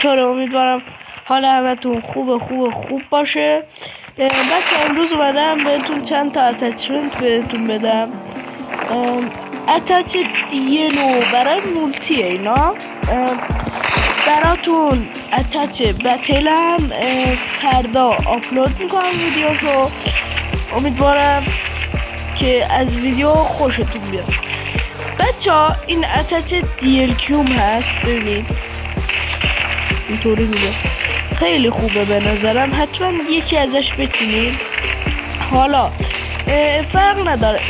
چطوره؟ امیدوارم حال همتون خوب باشه. بچه امروز اومدم بهتون چند تا اتچمنت بهتون بدم. اتچ دیلو برای مولتیه اینا. براتون اتچ بتلم فردا آپلود میکنم ویدیوشو. امیدوارم که از ویدیو خوشتون بیاد. بچه ها این اتچ دیل کیوم هست، ببینید اینطوری میده، خیلی خوبه به نظرم، حتما یکی ازش بچینید. حالا فرق نداره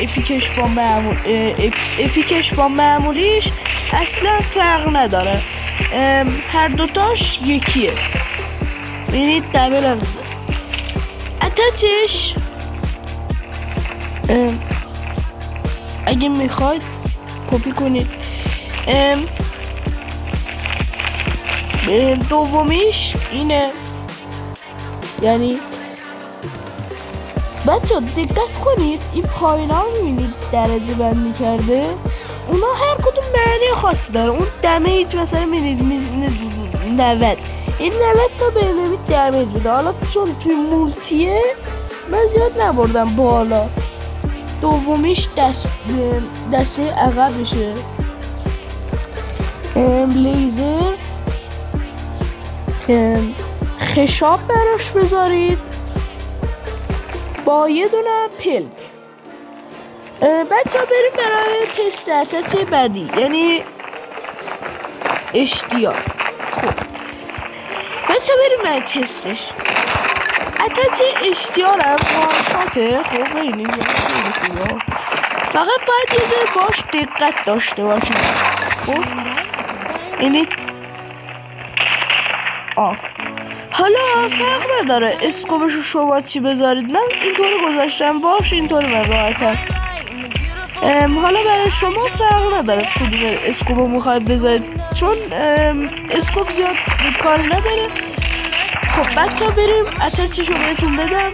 اپیکش با معمولیش اصلا فرق نداره، هر دوتاش یکیه. ببینید دبل هم اتچش. اگه میخواید کپی کنید. دومیش اینه، یعنی بچه دقت کنید این پایین ها میبینید درجه بندی کرده، اونا هر کدوم معنی خاصی داره. اون دمیج مثلا میبینید 90، این 90 تا به نوید دمیج بوده. حالا چون توی مولتیه من زیاد نبردم بالا. دومیش دسته عقبشه، لیزر خشاب براش بذارید با یه دونه پلک. بچه ها بریم برای تست اتچ بعدی، یعنی اشتیار. خب بچه ها بریم برای تستش. اتچ اشتیارم وانشاته. خب ببینید فقط باید یه جای باش دقت داشته باشید. خب اینی حالا فرق نداره اسکوبشو شما چی بذارید، من اینطوری گذاشتم باش، اینطوری من راحتم. حالا برای شما فرق نداره کدوم اسکوبو میخواید بذارید، چون اسکوب زیاد کار نداره. خب بچه ها بریم اتچشو بهتون بدم.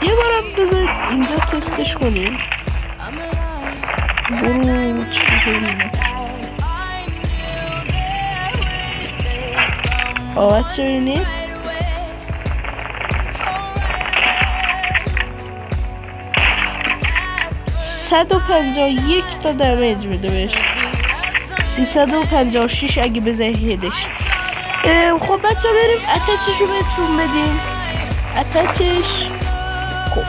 یه بارم بذارید اینجا تستش کنیم. برو چی کنیم. بچه بینید 151 تا دمیج میده بهش، 356 اگه بزنید هدش. خب بچه بریم اتچشو بهتون بدیم. اتچش خب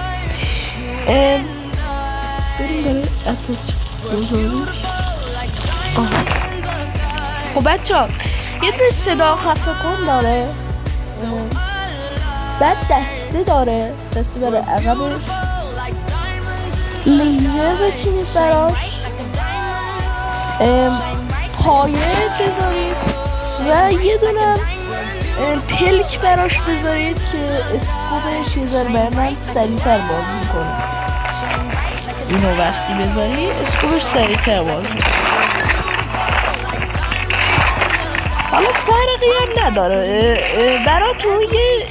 بریم برای اتچ بزاریم. خب بچه ها یه دونه صدا خفه کن داره، بعد دسته داره، دسته برای عقبش، لیزر بچینید براش، پایه بذارید و یه دونه پلک براش بذارید که اسکوبش یه ذره برای من سریعتر باز میکنه. اینو وقتی بذاری اسکوبش سریعتر باز میکنه. حالا فرقی هم نداره براتون،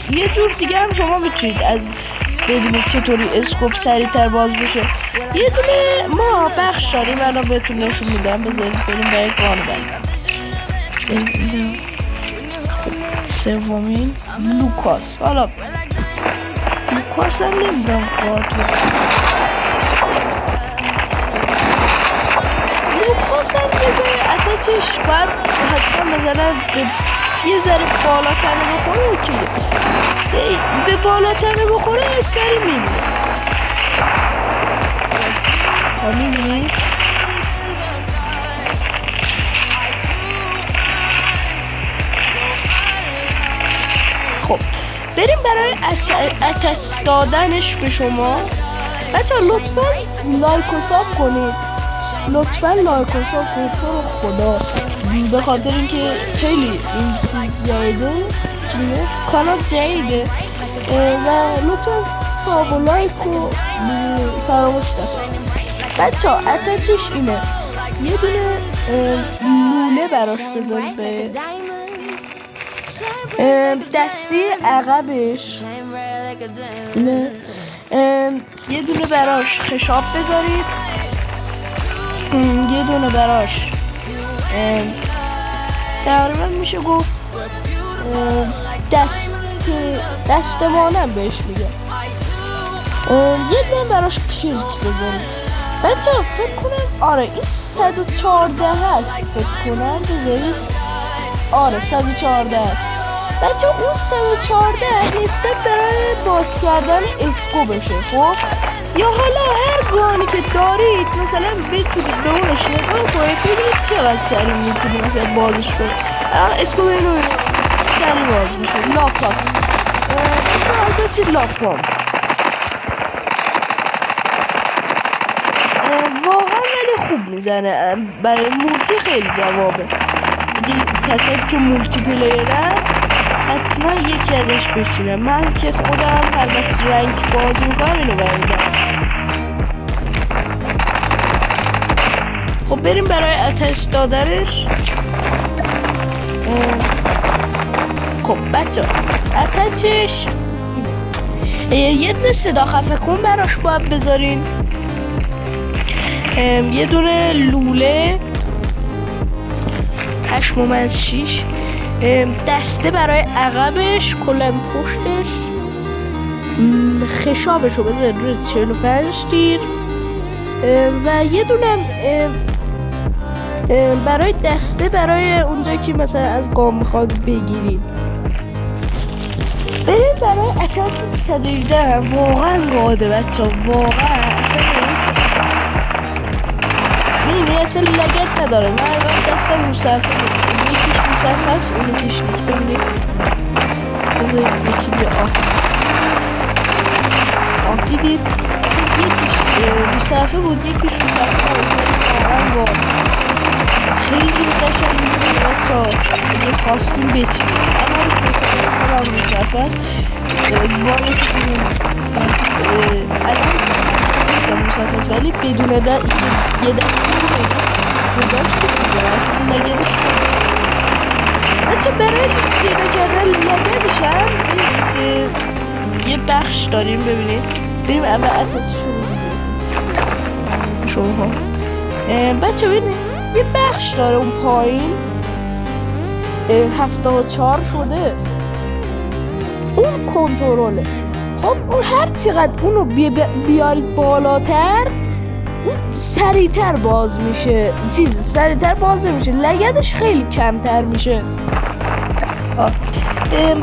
یه جور دیگه هم شما میتونید از ببینید چطوری اسکوپ سریعتر باز بشه. یه دونه ما بخش داریم الان بهتون نشون میدم. بذارید بریم برای گان بندم. سومین لوکاس. حالا لوکاس هم نمیدونم لوکاس هم بذاره اتچش باید حتما مثلا یه ذره بالاتر بخوره. اوکی به بالاتر بخوره سری میمونه. میبینید خب بریم برای اتچ دادنش به شما. بچه لطفا لایک و ساب کنید، تو خدا، به خاطر اینکه خیلی این چیز جایده، کانال جایده و لطفا ساب و لایک و فراموش نکنید. بچه ها اتچش اینه، یه دونه لوله براش بذارید به دستی عقبش، یه دونه براش خشاب بذارید، یه دونه براش تقریبا میشه گفت دستمانم بهش میگه. یه دونه براش پیلک بذاریم. بچه فکر کنم آره این 114 هست، فکر کنم بذارید. آره 114 هست بچه. اون 114 نسبت برای باز کردن اسکو بشه. خب یا حالا هر گانی که دارید مثلا بتونید به اونش نگاه کنید ببینید چقدر سریع میتونید مثلا بازش کنید. اسکو اینو سریع باز میشه. لاپاس البته لاپام واقعا ولی خوب میزنه برای مولتی، خیلی جوابه. کسایی که مولتی پلیرن حتما یکی ازش بشینه. من که خودم هر وقت رنگ باز میکنم اینو بردم. خب بریم برای آتش دادنش. خب بچه آتشش یه دونه صدا خفه کن براش باید بذارین. یه دونه لوله 8.6 دسته برای عقبش، کلا پشتش خشابشو بذار روی 45 تیر و یه دونه برای دسته برای اونجا که مثلا از گام میخواد بگیریم. بریم برای اتاک 117. واقعا راده بچه، واقعا اصلا لگت نداره. من دستم مصرفه یکیش مصرفه هست اون یکیش نیست. ببینید بذارید یکی بیا آه دیدید یکیش مصرفه بود یکیش مصرفه بود. خیلی قشنگ می‌بینید بچه‌ها اگه خواستیم بچینید. اما این مصرفه هست بالش الان مصرفه هست ولی بدون یه دسته داشت که اصلا لگدش بچه. برای پیدا کردن لگدش هم یه بخش داریم. ببینید بریم اول اتش شما بچه ببینید یه بخش داره اون پایین 74 شده اون کنترله. خب اون هر چقدر اونو بیارید بالاتر سریعتر باز میشه. سریعتر باز نمیشه، لگدش خیلی کمتر میشه.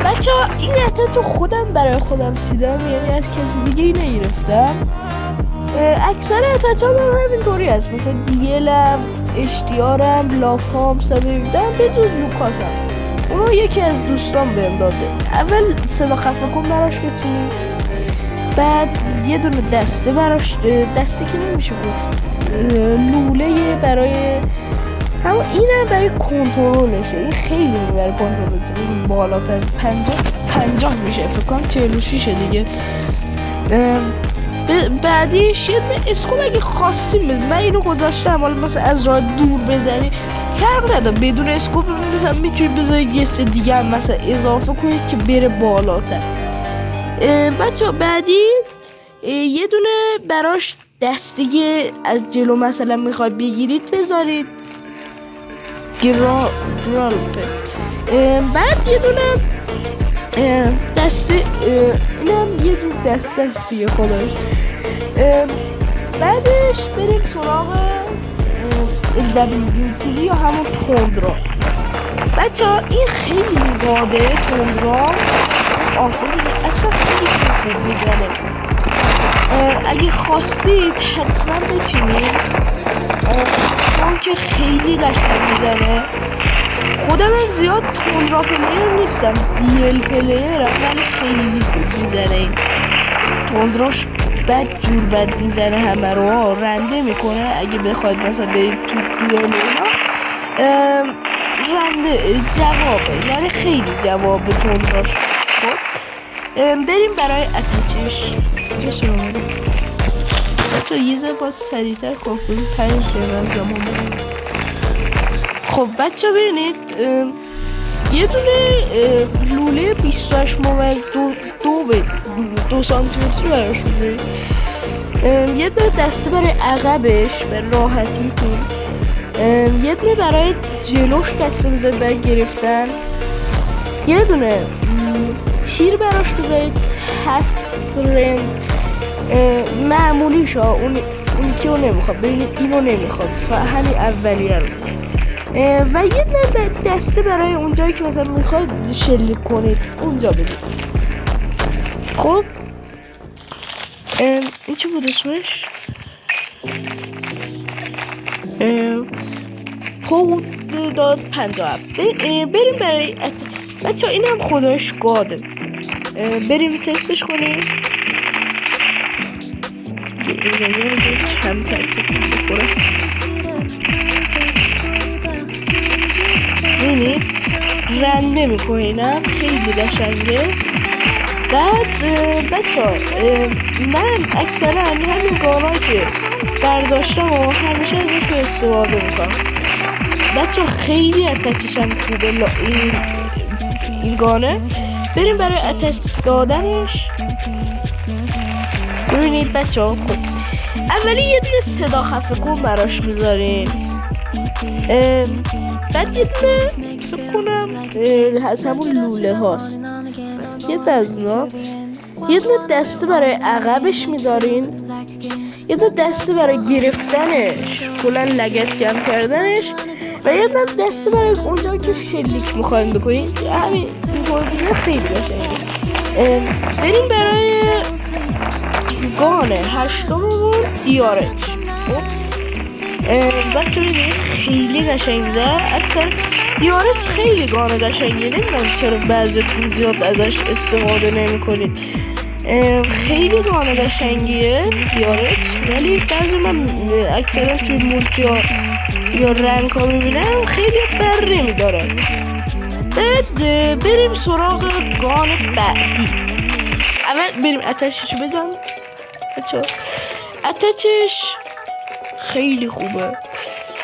بچه ها این اتچو خودم برای خودم چیدم، یعنی از کسی دیگه ای نگرفتم. اکثر اتچ ها همینطوری هست، مثلا دیلم، اشتیارم، لاپام، 117 به جز لوکاسم. اونو یکی از دوستان بهم داده. اول صدا خفه کن براش بچینیم، بعد یه دونه دسته براش، دسته که نمیشه گفت، لوله برای همون اینم برای کنترلشه. این خیلی برای کنترلشه. این بالاتر 50 میشه فکر کنم 46 دیگه. بعدیش یه دونه اسکوپ اگه خواستیم من اینو گذاشتم حالا مثلا از راه دور بزنی فرق نداره. بدون اسکوپ مثلا میتونید بذارید یه چیز دیگه هم مثلا اضافه کنید که بره بالاتر. بچه بعدی یه دونه براش دسته از جلو مثلا میخواد بگیرید بذارید بعد یه دونه دسته اینم یه دونه دسته است دیگه خودش. بعدش بریم سراغ LWT یا همون تندرا. بچه ها این خیلی واده تندرا آخری اصلا خیلی خوب میزنه. اگه خواستید حتما بچینید چون که خیلی قشنگ میزنه. خودم هم زیاد تندرا پلیر نیستم، دیل پلیرم ولی خیلی خوب میزنه. این تندراش بد جور بد میزنه، همه رو رنده میکنه. اگه بخواید مثلا برید تو دوئل اینا رنده جوابه، یعنی خیلی جواب تندراش. خب بریم برای اتچش. چه شما بچه یه ذره باید سریعتر کار کنیم، 5 دقیقه زمان بریم. خب بچه ببینید یه دونه لوله 28.2 سانتیمتری براش بذارید. یه دونه دسته برای عقبش به راحتی تون یه دونه برای جلوش دسته بذارید برای گرفتن، یه دونه تیر براش بذارید 7 رنگ معمولیش ها، اونی که اون نمیخواد، ببینید اینو نمیخواد، همین اولیه رو. و یه دونه دسته برای اونجایی که مثلا میخواید شلیک کنید اونجا بدید. خب این چی بود اسمش؟ کد داد 57. بریم برای بچه ها، این هم خودش گاده، بریم تستش کنیم. کم ببینید رنده میکنینم، خیلی قشنگه. بعد بچه ها من اکثرا همین گانا که برداشتم و همیشه ازش استفاده میکنم. بچه ها خیلی اتچش هم خوبه این گانه. بریم برای اتچ دادنش. ببینید بچه ها، خب اولی یه دونه صدا خفه کن براش میذاریم، بعد یه دونه فکر کنم از همون لوله هاست، یه دونه یه دونه دسته برای عقبش میذارین، یه دونه دسته برای گرفتنش، کلا لگت جمع کردنش، و یه دونه دسته برای اونجا که شلیک میخوایم بکنین. همین این گرده خیلی قشنگه. بریم برای گانه هشتممون دیارج. بچه ببینید خیلی قشنگ میزه. اکثر دیارج خیلی گانه قشنگه، نمیدونم چرا بعضیتون زیاد ازش استفاده نمی کنید. خیلی گانه قشنگیه دیارج، ولی بعضی من اکثرا توی مولتی ها یا رنگ ها میبینم خیلی بر نمیدارن. بعد بریم سراغ گان بعدی. اول بریم اتچش بدم. بچه اتچش خیلی خوبه.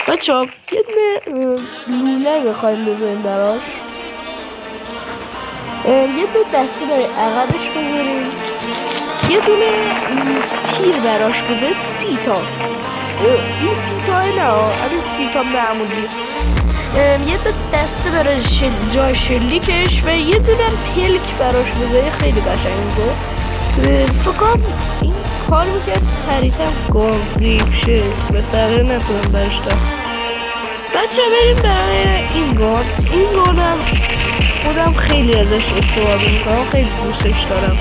بچه یه دونه لوله بخوایم بذاریم براش، یه دونه دسته برای عقبش بذاریم، یه دونه تیر براش بذاریم. 30 تا این 30 تا نه، این 30 تا معمولی. یه دونه دسته برای جای شلیکش و یه دونه پلک براش بذاریم. خیلی قشنگه. فکرم این کار میکرد سریعتر گام قیب شه، بهتره نتونم داشتم. بچه بریم برای این گان. این گانم خودم خیلی ازش استفاده میکنم، خیلی دوستش دارم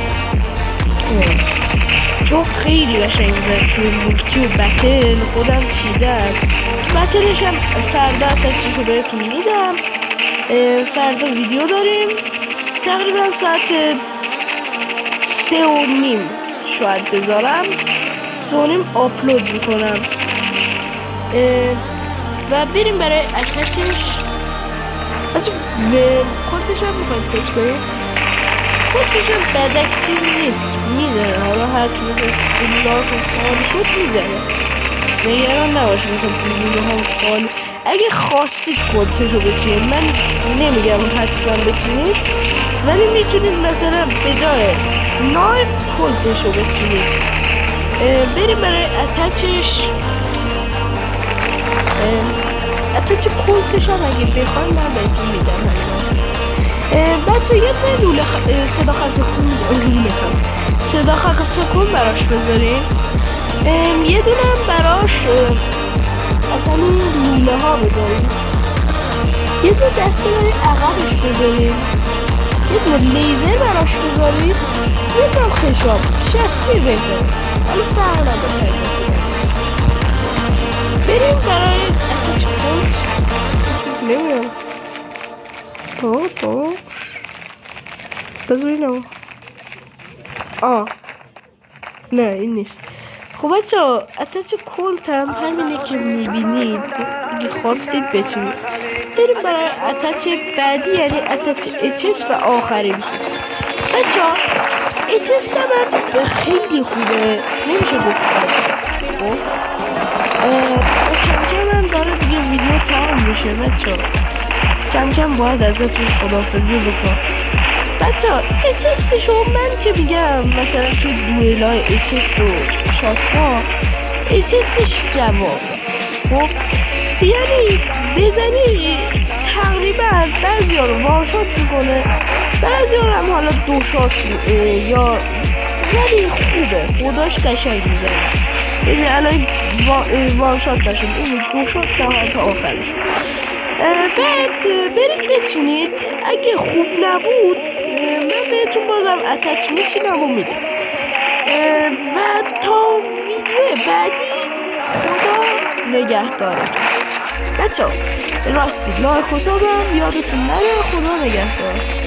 چون خیلی قشنگ میزن. توی مولتی و بتل خودم چیدم، بتلش هم فردا تستشو بهتون میدم. فردا ویدیو داریم تقریبا ساعت 3:30 شاید بذارم، 3:30 آپلود میکنم. و بریم برای اتچش. بچه کلتش هم میخوایم تست کنیم. کلتش هم بدک چیز نیست، میزنه. حالا هرچی مثلا بلوله ها خالی شد میزنه، نگران نباشه. مثلا بلوله ها خالی اگه خواستید کلتشو بچینید، من نمیگم حتما بچینید، ولی میتونید مثلا به جای نایف کلتشو بچینید. بریم برای اتچش. اتچ کلتش هم اگه بخوایم من بهتون میدم. بچه یه لوله صدا خفه کن براش بذاریم. یه دونه براش اصلا لوله ها بذاریم، یه دونه دسته برای عقبش بذاریم، یه دونه لیزر براش بذاریم، یه دونه خشاب 60 بهتره، ولی فرق نداره. بریم برای اتچ کلت. نمیدونم تو بذار ببینم. نه این نیست. خب بچه ها اتچ کلت هم همینه که میبینید، اگه خواستید بچینید. بریم برای اتچ بعدی، یعنی اتچ اچس و آخرین. بچه ها اچس هم خیلی خوبه، نمیشه گفت. خب کم کم هم داره دیگه ویدیو تمام میشه. بچه ها کم کم باید ازتون خداحافظی بکنم. بچه ها اچس شما من که میگم مثلا توی دوئلای اچس و شات‌ها اچسش جواب. خب یعنی بزنی تقریبا بعضی ها رو وانشات میکنه، بعضی ها رو هم حالا دو شات یا ولی خوبه خداش قشنگ میزنه. یعنی الان وانشات نشد، این دو شات تا آخرش. بعد برید بچینید، اگه خوب نبود من بهتون بازم اتچ میچینم و میدم. و تا ویدیو بعدی خدا نگهدارتون بچه ها. راستی لایک و سابم یادتون نره. خدا نگهدار.